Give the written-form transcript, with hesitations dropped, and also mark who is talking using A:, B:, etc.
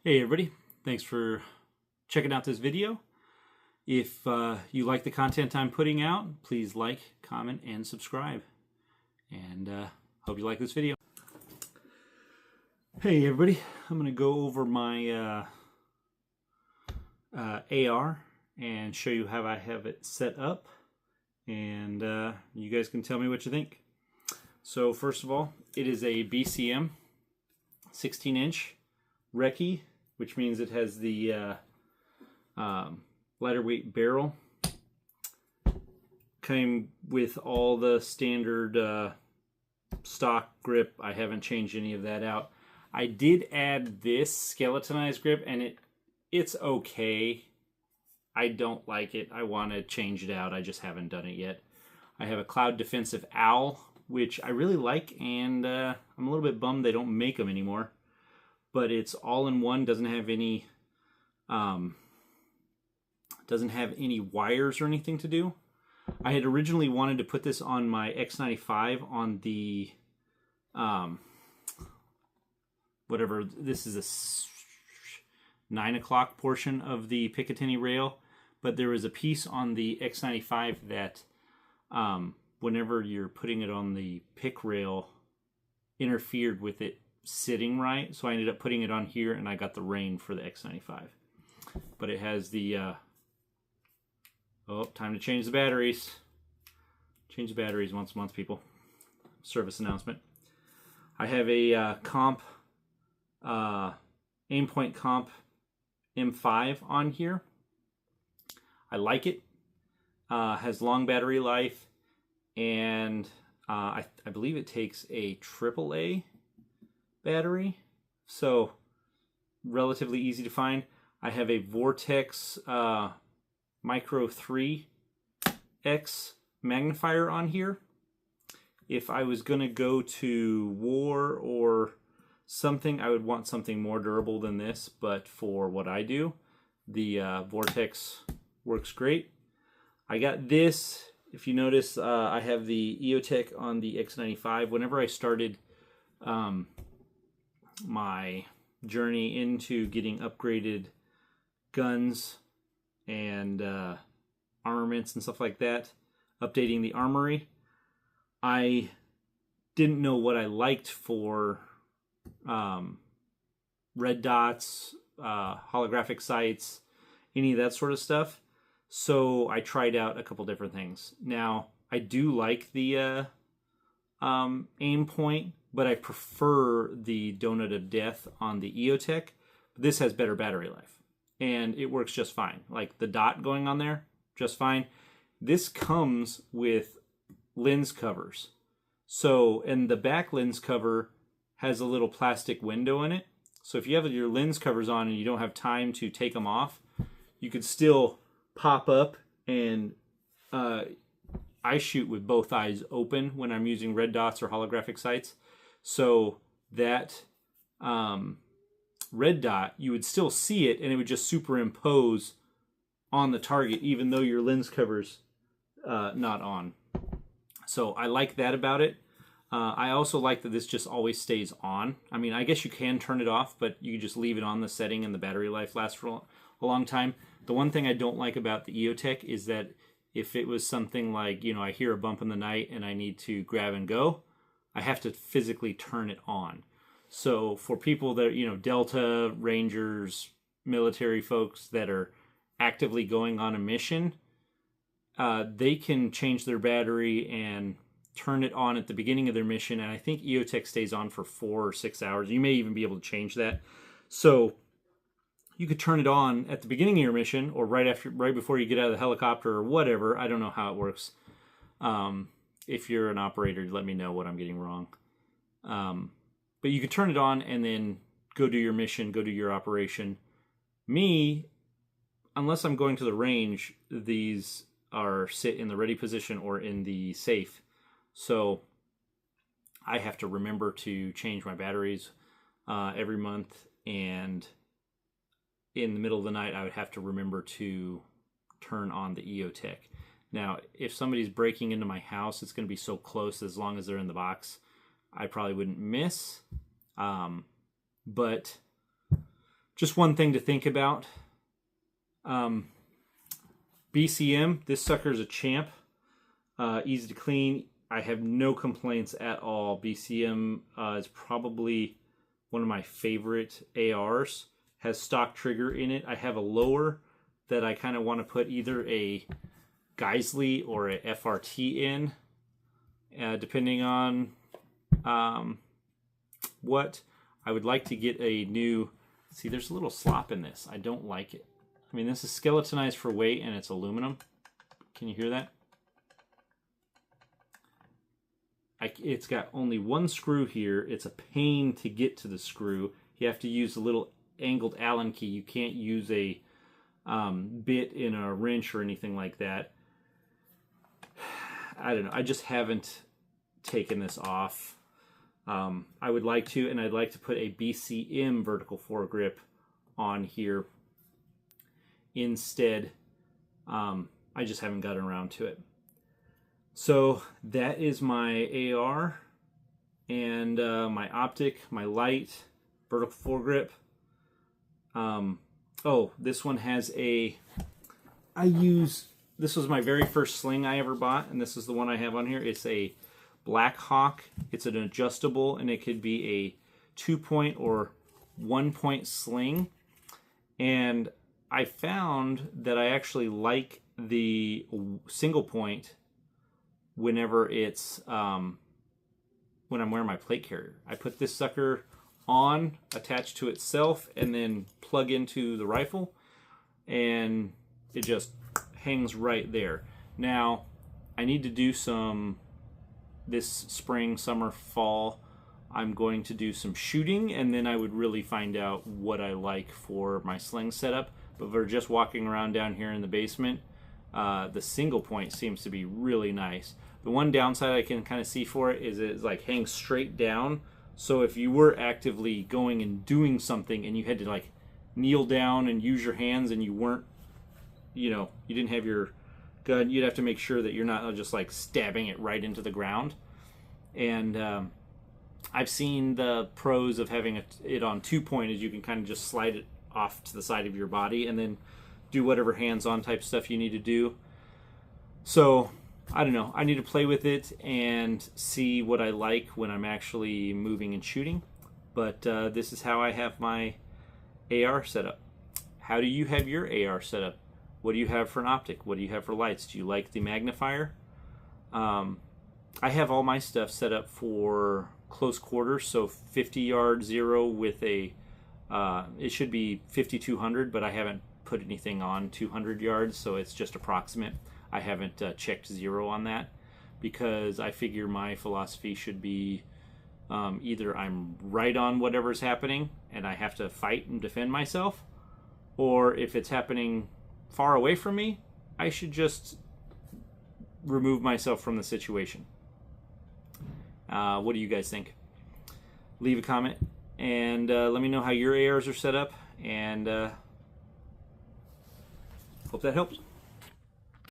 A: Hey everybody, thanks for checking out this video. If you like the content I'm putting out, please like, comment, and subscribe. And hope you like this video. Hey everybody, I'm going to go over my AR and show you how I have it set up. And you guys can tell me what you think. So first of all, it is a BCM 16-inch recce, which means it has the lighter weight barrel. Came with all the standard stock grip. I haven't changed any of that out. I did add this skeletonized grip, and it's okay. I don't like it. I want to change it out. I just haven't done it yet. I have a Cloud Defensive Owl, which I really like, and I'm a little bit bummed they don't make them anymore. But it's all in one, doesn't have any wires or anything to do. I had originally wanted to put this on my X95 on the whatever, this is a 9 o'clock portion of the Picatinny rail, but there was a piece on the X95 that whenever you're putting it on the pick rail interfered with it sitting right, so I ended up putting it on here, and I got the rain for the X95. But it has the time to change the batteries. Change the batteries once a month, people. Service announcement. I have a comp Aimpoint Comp M5 on here. I like it. Has long battery life, and I believe it takes a AAA battery, so relatively easy to find. I have a Vortex Micro 3X magnifier on here. If I was going to go to war or something, I would want something more durable than this, but for what I do, the Vortex works great. I got this. If you notice, I have the EOTech on the X95. Whenever I started my journey into getting upgraded guns and armaments and stuff like that, updating the armory, I didn't know what I liked for red dots, holographic sights, any of that sort of stuff. So I tried out a couple different things. Now, I do like the Aimpoint, but I prefer the Donut of Death on the EOTech. This has better battery life, and it works just fine. Like the dot going on there, just fine. This comes with lens covers. So, and the back lens cover has a little plastic window in it. So if you have your lens covers on and you don't have time to take them off, you could still pop up, and I shoot with both eyes open when I'm using red dots or holographic sights. So that red dot, you would still see it, and it would just superimpose on the target, even though your lens cover's not on. So I like that about it. I also like that this just always stays on. I mean, I guess you can turn it off, but you just leave it on the setting, and the battery life lasts for a long time. The one thing I don't like about the EOTech is that if it was something like, you know, I hear a bump in the night and I need to grab and go, I have to physically turn it on. So for people that, you know, Delta, Rangers, military folks that are actively going on a mission, they can change their battery and turn it on at the beginning of their mission. And I think EOTech stays on for 4 or 6 hours. You may even be able to change that. So you could turn it on at the beginning of your mission, or right before you get out of the helicopter, or whatever. I don't know how it works. If you're an operator, let me know what I'm getting wrong. But you could turn it on and then go do your mission, go do your operation. Me, unless I'm going to the range, these are sit in the ready position or in the safe. So I have to remember to change my batteries every month, and in the middle of the night, I would have to remember to turn on the EOTech. Now, if somebody's breaking into my house, it's going to be so close, as long as they're in the box, I probably wouldn't miss. But just one thing to think about. BCM, this sucker's a champ. Easy to clean. I have no complaints at all. BCM is probably one of my favorite ARs. Has stock trigger in it. I have a lower that I kind of want to put either a Geisley or a FRT in, depending on what. I would like to get a new... See, there's a little slop in this. I don't like it. I mean, this is skeletonized for weight and it's aluminum. Can you hear that? It's got only one screw here. It's a pain to get to the screw. You have to use a little angled Allen key. You can't use a bit in a wrench or anything like that. I don't know. I just haven't taken this off. I would like to, and I'd like to put a BCM vertical foregrip on here instead. I just haven't gotten around to it. So that is my AR and my optic, my light, vertical foregrip. Oh, this one has a... This was my very first sling I ever bought, and this is the one I have on here. It's a Black Hawk. It's an adjustable, and it could be a 2-point or 1-point sling. And I found that I actually like the single point whenever it's when I'm wearing my plate carrier. I put this sucker on, attached to itself, and then plug into the rifle, and it just hangs right there. Now, I need to do some, this spring, summer, fall, I'm going to do some shooting, and then I would really find out what I like for my sling setup. But for just walking around down here in the basement, the single point seems to be really nice. The one downside I can kind of see for it is it like hangs straight down. So if you were actively going and doing something and you had to like kneel down and use your hands and you weren't, you know, you didn't have your gun, you'd have to make sure that you're not just like stabbing it right into the ground. And I've seen the pros of having it on 2-point is you can kind of just slide it off to the side of your body and then do whatever hands-on type stuff you need to do. So I don't know. I need to play with it and see what I like when I'm actually moving and shooting. But this is how I have my AR set up. How do you have your AR set up? What do you have for an optic? What do you have for lights? Do you like the magnifier? I have all my stuff set up for close quarters, so 50 yard 0 with a, it should be 5200, but I haven't put anything on 200 yards, so it's just approximate. I haven't checked 0 on that because I figure my philosophy should be either I'm right on whatever's happening and I have to fight and defend myself, or if it's happening far away from me, I should just remove myself from the situation. What do you guys think? Leave a comment and let me know how your ARs are set up, and hope that helps.